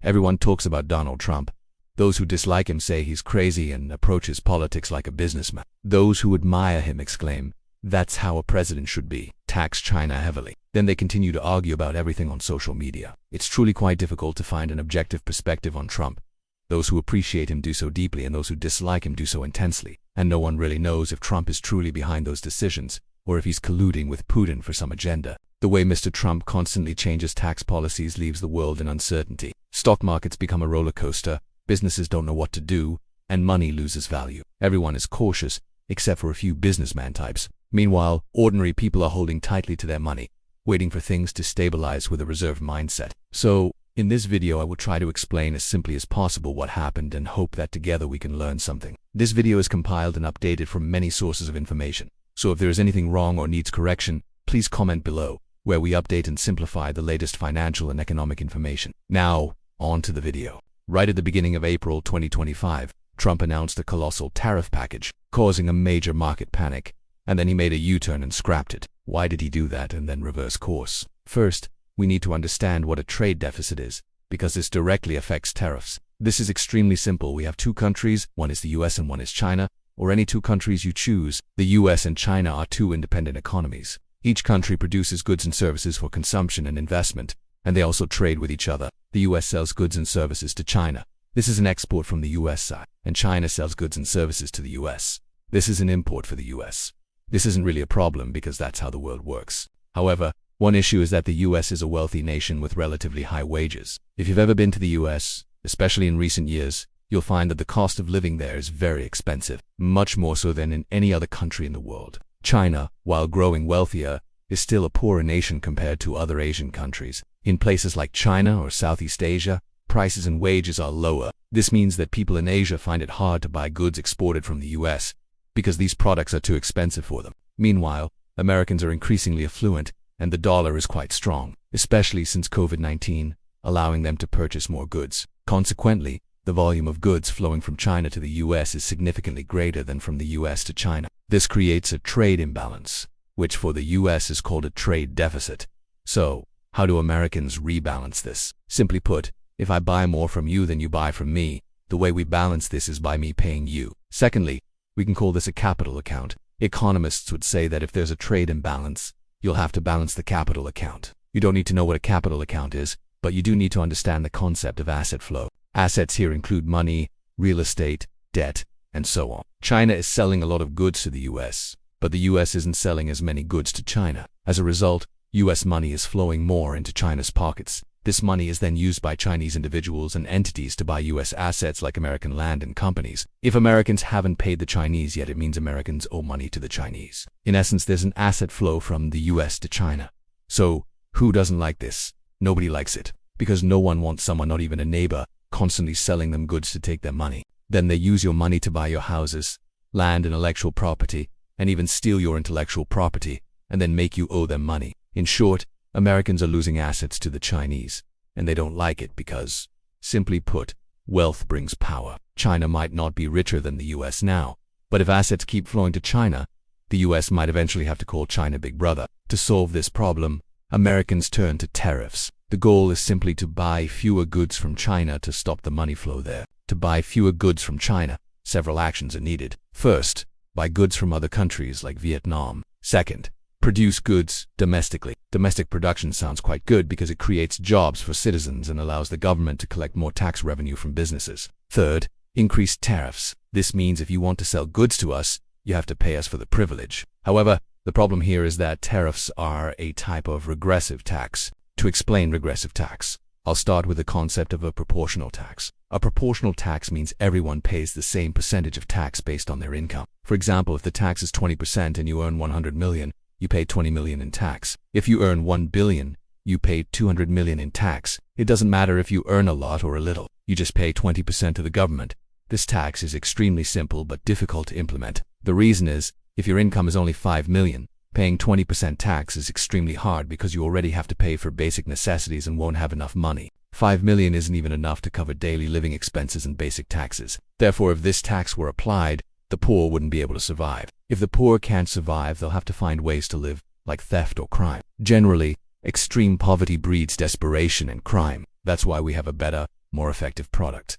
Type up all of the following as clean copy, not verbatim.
Everyone talks about Donald Trump. Those who dislike him say he's crazy and approaches politics like a businessman. Those who admire him exclaim, "That's how a president should be, tax China heavily." Then they continue to argue about everything on social media. It's truly quite difficult to find an objective perspective on Trump. Those who appreciate him do so deeply and those who dislike him do so intensely. And no one really knows if Trump is truly behind those decisions or if he's colluding with Putin for some agenda. The way Mr. Trump constantly changes tax policies leaves the world in uncertainty. Stock markets become a roller coaster, businesses don't know what to do, and money loses value. Everyone is cautious, except for a few businessman types. Meanwhile, ordinary people are holding tightly to their money, waiting for things to stabilize with a reserved mindset. So, in this video I will try to explain as simply as possible what happened and hope that together we can learn something. This video is compiled and updated from many sources of information, so if there is anything wrong or needs correction, please comment below, where we update and simplify the latest financial and economic information. Now, on to the video. Right at the beginning of April 2025, Trump announced a colossal tariff package, causing a major market panic, and then he made a U-turn and scrapped it. Why did he do that and then reverse course? First, we need to understand what a trade deficit is, because this directly affects tariffs. This is extremely simple. We have two countries, one is the US and one is China, or any two countries you choose. The US and China are two independent economies. Each country produces goods and services for consumption and investment, and they also trade with each other. The US sells goods and services to China. This is an export from the US side, and China sells goods and services to the US. This is an import for the US. This isn't really a problem because that's how the world works. However, one issue is that the US is a wealthy nation with relatively high wages. If you've ever been to the US, especially in recent years, you'll find that the cost of living there is very expensive, much more so than in any other country in the world. China, while growing wealthier, is still a poorer nation compared to other Asian countries. In places like China or Southeast Asia, prices and wages are lower. This means that people in Asia find it hard to buy goods exported from the US because these products are too expensive for them. Meanwhile, Americans are increasingly affluent, and the dollar is quite strong, especially since COVID-19, allowing them to purchase more goods. Consequently, the volume of goods flowing from China to the US is significantly greater than from the US to China. This creates a trade imbalance, which for the US is called a trade deficit. So, how do Americans rebalance this? Simply put, if I buy more from you than you buy from me, the way we balance this is by me paying you. Secondly, we can call this a capital account. Economists would say that if there's a trade imbalance, you'll have to balance the capital account. You don't need to know what a capital account is, but you do need to understand the concept of asset flow. Assets here include money, real estate, debt, and so on. China is selling a lot of goods to the US, but the US isn't selling as many goods to China. As a result, US money is flowing more into China's pockets. This money is then used by Chinese individuals and entities to buy US assets like American land and companies. If Americans haven't paid the Chinese yet, it means Americans owe money to the Chinese. In essence, there's an asset flow from the US to China. So, who doesn't like this? Nobody likes it, because no one wants someone, not even a neighbor, constantly selling them goods to take their money. Then they use your money to buy your houses, land, intellectual property, and even steal your intellectual property, and then make you owe them money. In short, Americans are losing assets to the Chinese, and they don't like it because, simply put, wealth brings power. China might not be richer than the US now, but if assets keep flowing to China, the US might eventually have to call China Big Brother. To solve this problem, Americans turn to tariffs. The goal is simply to buy fewer goods from China to stop the money flow there. To buy fewer goods from China, several actions are needed. First, buy goods from other countries like Vietnam. Second, produce goods domestically. Domestic production sounds quite good because it creates jobs for citizens and allows the government to collect more tax revenue from businesses. Third, increase tariffs. This means if you want to sell goods to us, you have to pay us for the privilege. However, the problem here is that tariffs are a type of regressive tax. To explain regressive tax, I'll start with the concept of a proportional tax. A proportional tax means everyone pays the same percentage of tax based on their income. For example, if the tax is 20% and you earn 100 million, you pay 20 million in tax. If you earn 1 billion, you pay 200 million in tax. It doesn't matter if you earn a lot or a little. You just pay 20% to the government. This tax is extremely simple but difficult to implement. The reason is, if your income is only 5 million, paying 20% tax is extremely hard because you already have to pay for basic necessities and won't have enough money. 5 million isn't even enough to cover daily living expenses and basic taxes. Therefore, if this tax were applied, the poor wouldn't be able to survive. If the poor can't survive, they'll have to find ways to live, like theft or crime. Generally, extreme poverty breeds desperation and crime. That's why we have a better, more effective product.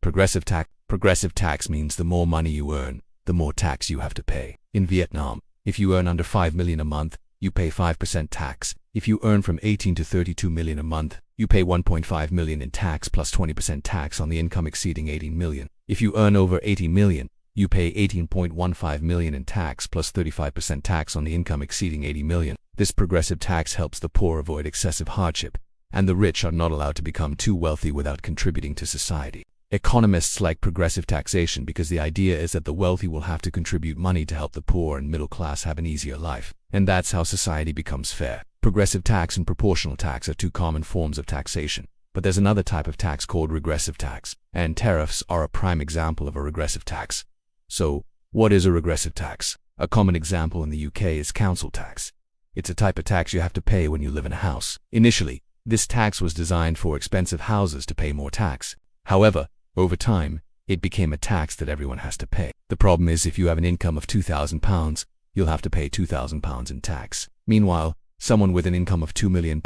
Progressive tax means the more money you earn, the more tax you have to pay. In Vietnam, if you earn under 5 million a month, you pay 5% tax. If you earn from 18 to 32 million a month, you pay 1.5 million in tax plus 20% tax on the income exceeding 18 million. If you earn over 80 million, you pay 18.15 million in tax plus 35% tax on the income exceeding 80 million. This progressive tax helps the poor avoid excessive hardship, and the rich are not allowed to become too wealthy without contributing to society. Economists like progressive taxation because the idea is that the wealthy will have to contribute money to help the poor and middle class have an easier life, and that's how society becomes fair. Progressive tax and proportional tax are two common forms of taxation, but there's another type of tax called regressive tax, and tariffs are a prime example of a regressive tax. So, what is a regressive tax? A common example in the UK is council tax. It's a type of tax you have to pay when you live in a house. Initially, this tax was designed for expensive houses to pay more tax. However, over time, it became a tax that everyone has to pay. The problem is if you have an income of £2,000, you'll have to pay £2,000 in tax. Meanwhile, someone with an income of £2 million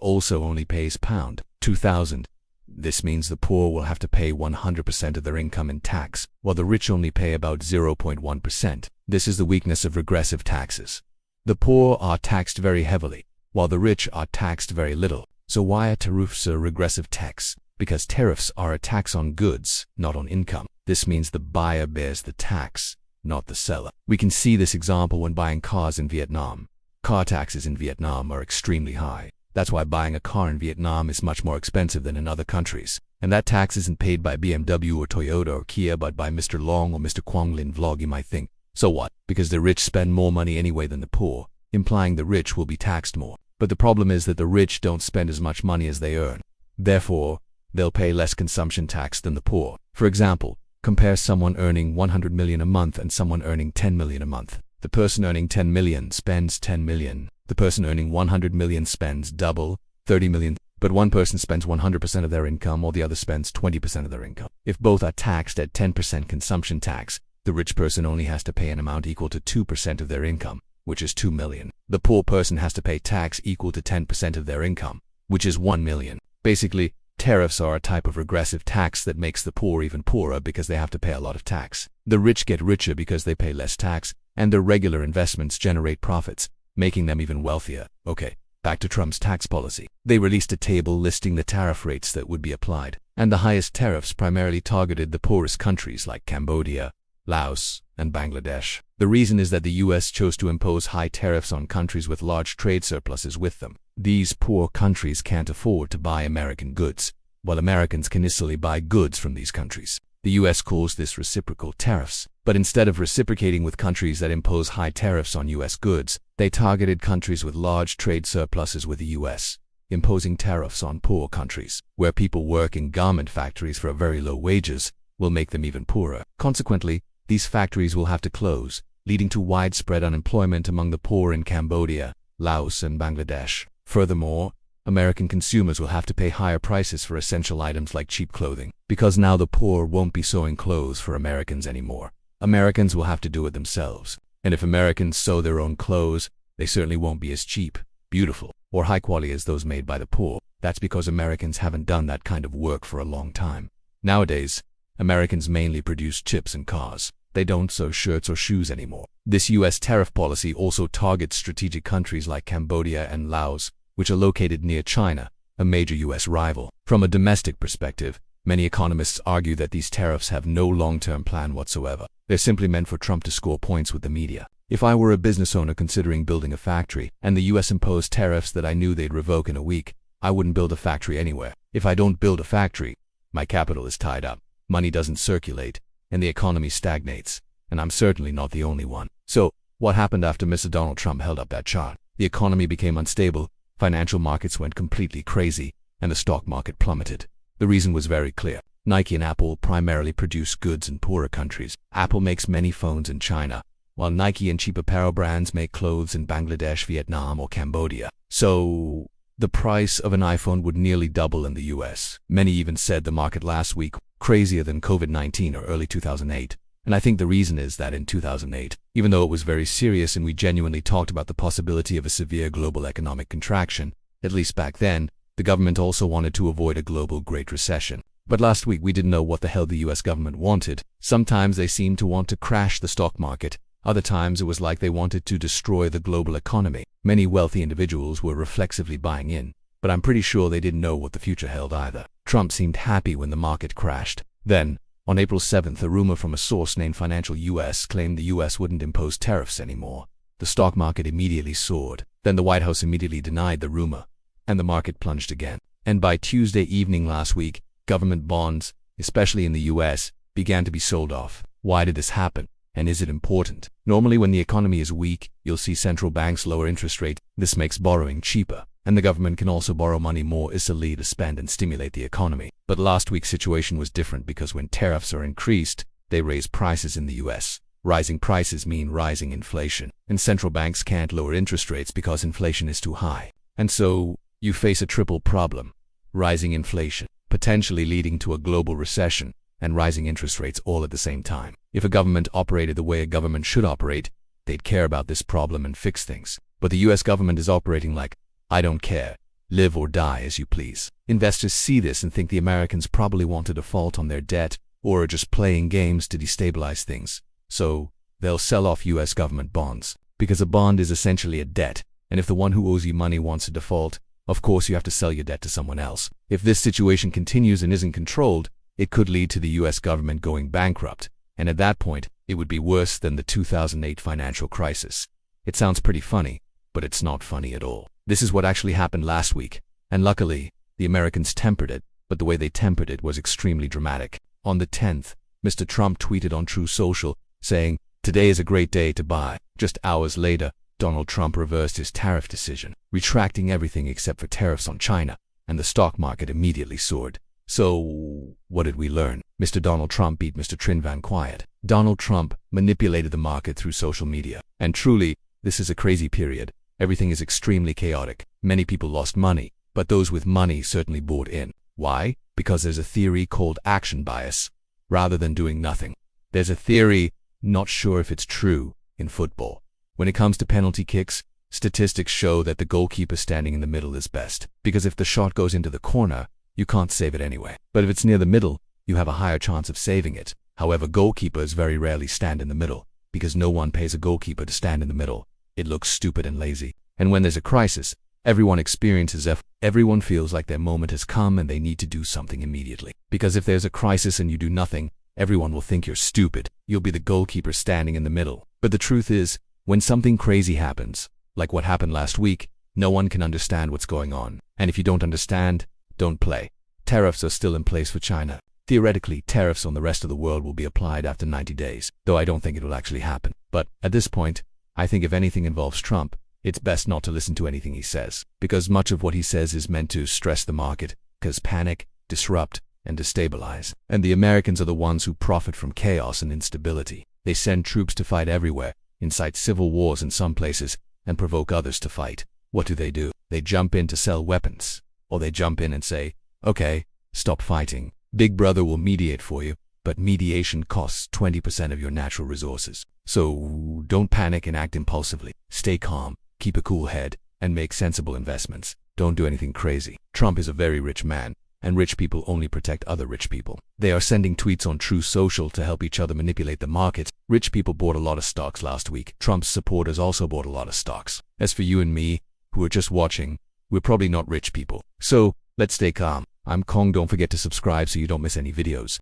also only pays £2,000. This means the poor will have to pay 100% of their income in tax, while the rich only pay about 0.1%. This is the weakness of regressive taxes. The poor are taxed very heavily, while the rich are taxed very little. So why are tariffs a regressive tax? Because tariffs are a tax on goods, not on income. This means the buyer bears the tax, not the seller. We can see this example when buying cars in Vietnam. Car taxes in Vietnam are extremely high. That's why buying a car in Vietnam is much more expensive than in other countries. And that tax isn't paid by BMW or Toyota or Kia but by Mr. Long or Mr. Quang Lin Vlog, you might think. So what? Because the rich spend more money anyway than the poor, implying the rich will be taxed more. But the problem is that the rich don't spend as much money as they earn. Therefore, they'll pay less consumption tax than the poor. For example, compare someone earning 100 million a month and someone earning 10 million a month. The person earning 10 million spends 10 million. The person earning 100 million spends double, 30 million. But one person spends 100% of their income while the other spends 20% of their income. If both are taxed at 10% consumption tax, the rich person only has to pay an amount equal to 2% of their income, which is 2 million. The poor person has to pay tax equal to 10% of their income, which is 1 million. Basically, tariffs are a type of regressive tax that makes the poor even poorer because they have to pay a lot of tax. The rich get richer because they pay less tax, and their regular investments generate profits, making them even wealthier. Okay, back to Trump's tax policy. They released a table listing the tariff rates that would be applied, and the highest tariffs primarily targeted the poorest countries like Cambodia, Laos, and Bangladesh. The reason is that the US chose to impose high tariffs on countries with large trade surpluses with them. These poor countries can't afford to buy American goods, while Americans can easily buy goods from these countries. The US calls this reciprocal tariffs, but instead of reciprocating with countries that impose high tariffs on US goods, they targeted countries with large trade surpluses with the US, imposing tariffs on poor countries, where people work in garment factories for very low wages, will make them even poorer. Consequently, these factories will have to close, leading to widespread unemployment among the poor in Cambodia, Laos, and Bangladesh. Furthermore, American consumers will have to pay higher prices for essential items like cheap clothing, because now the poor won't be sewing clothes for Americans anymore. Americans will have to do it themselves. And if Americans sew their own clothes, they certainly won't be as cheap, beautiful, or high quality as those made by the poor. That's because Americans haven't done that kind of work for a long time. Nowadays, Americans mainly produce chips and cars. They don't sew shirts or shoes anymore. This US tariff policy also targets strategic countries like Cambodia and Laos, which are located near China, a major US rival. From a domestic perspective, many economists argue that these tariffs have no long-term plan whatsoever. They're simply meant for Trump to score points with the media. If I were a business owner considering building a factory, and the US imposed tariffs that I knew they'd revoke in a week, I wouldn't build a factory anywhere. If I don't build a factory, my capital is tied up, money doesn't circulate, and the economy stagnates. And I'm certainly not the only one. So, what happened after Mr. Donald Trump held up that chart? The economy became unstable, financial markets went completely crazy, and the stock market plummeted. The reason was very clear. Nike and Apple primarily produce goods in poorer countries. Apple makes many phones in China, while Nike and cheap apparel brands make clothes in Bangladesh, Vietnam, or Cambodia. So, the price of an iPhone would nearly double in the US. Many even said the market last week crazier than COVID-19 or early 2008. And I think the reason is that in 2008, even though it was very serious and we genuinely talked about the possibility of a severe global economic contraction, at least back then, the government also wanted to avoid a global Great Recession. But last week we didn't know what the hell the US government wanted. Sometimes they seemed to want to crash the stock market. Other times it was like they wanted to destroy the global economy. Many wealthy individuals were reflexively buying in, but I'm pretty sure they didn't know what the future held either. Trump seemed happy when the market crashed. Then, on April 7th, a rumor from a source named Financial US claimed the US wouldn't impose tariffs anymore. The stock market immediately soared. Then the White House immediately denied the rumor, and the market plunged again. And by Tuesday evening last week, government bonds, especially in the US, began to be sold off. Why did this happen? And is it important? Normally when the economy is weak, you'll see central banks lower interest rates. This makes borrowing cheaper, and the government can also borrow money more easily to spend and stimulate the economy. But last week's situation was different because when tariffs are increased, they raise prices in the US. Rising prices mean rising inflation, and central banks can't lower interest rates because inflation is too high. And so, you face a triple problem: rising inflation, potentially leading to a global recession, and rising interest rates all at the same time. If a government operated the way a government should operate, they'd care about this problem and fix things. But the US government is operating like, I don't care, live or die as you please. Investors see this and think the Americans probably want to default on their debt or are just playing games to destabilize things. So, they'll sell off US government bonds, because a bond is essentially a debt, and if the one who owes you money wants to default, of course you have to sell your debt to someone else. If this situation continues and isn't controlled, it could lead to the US government going bankrupt, and at that point, it would be worse than the 2008 financial crisis. It sounds pretty funny, but it's not funny at all. This is what actually happened last week, and luckily, the Americans tempered it, but the way they tempered it was extremely dramatic. On the 10th, Mr. Trump tweeted on True Social, saying, "Today is a great day to buy." Just hours later, Donald Trump reversed his tariff decision, retracting everything except for tariffs on China, and the stock market immediately soared. So, what did we learn? Mr. Donald Trump beat Mr. Trin Van Quiet. Donald Trump manipulated the market through social media. And truly, this is a crazy period. Everything is extremely chaotic. Many people lost money, but those with money certainly bought in. Why? Because there's a theory called action bias, rather than doing nothing. There's a theory, not sure if it's true, in football. When it comes to penalty kicks, statistics show that the goalkeeper standing in the middle is best, because if the shot goes into the corner, you can't save it anyway. But if it's near the middle, you have a higher chance of saving it. However, goalkeepers very rarely stand in the middle, because no one pays a goalkeeper to stand in the middle. It looks stupid and lazy. And when there's a crisis, everyone experiences everyone feels like their moment has come and they need to do something immediately. Because if there's a crisis and you do nothing, everyone will think you're stupid. You'll be the goalkeeper standing in the middle. But the truth is, when something crazy happens, like what happened last week, no one can understand what's going on. And if you don't understand, don't play. Tariffs are still in place for China. Theoretically, tariffs on the rest of the world will be applied after 90 days, though I don't think it will actually happen. But at this point, I think if anything involves Trump, it's best not to listen to anything he says, because much of what he says is meant to stress the market, cause panic, disrupt, and destabilize. And the Americans are the ones who profit from chaos and instability. They send troops to fight everywhere, incite civil wars in some places, and provoke others to fight. What do? They jump in to sell weapons. Or they jump in and say, okay, stop fighting. Big Brother will mediate for you, but mediation costs 20% of your natural resources. So don't panic and act impulsively. Stay calm, keep a cool head, and make sensible investments. Don't do anything crazy. Trump is a very rich man, and rich people only protect other rich people. They are sending tweets on True Social to help each other manipulate the markets. Rich people bought a lot of stocks last week. Trump's supporters also bought a lot of stocks. As for you and me, who are just watching, we're probably not rich people. So, let's stay calm. I'm Kong. Don't forget to subscribe so you don't miss any videos.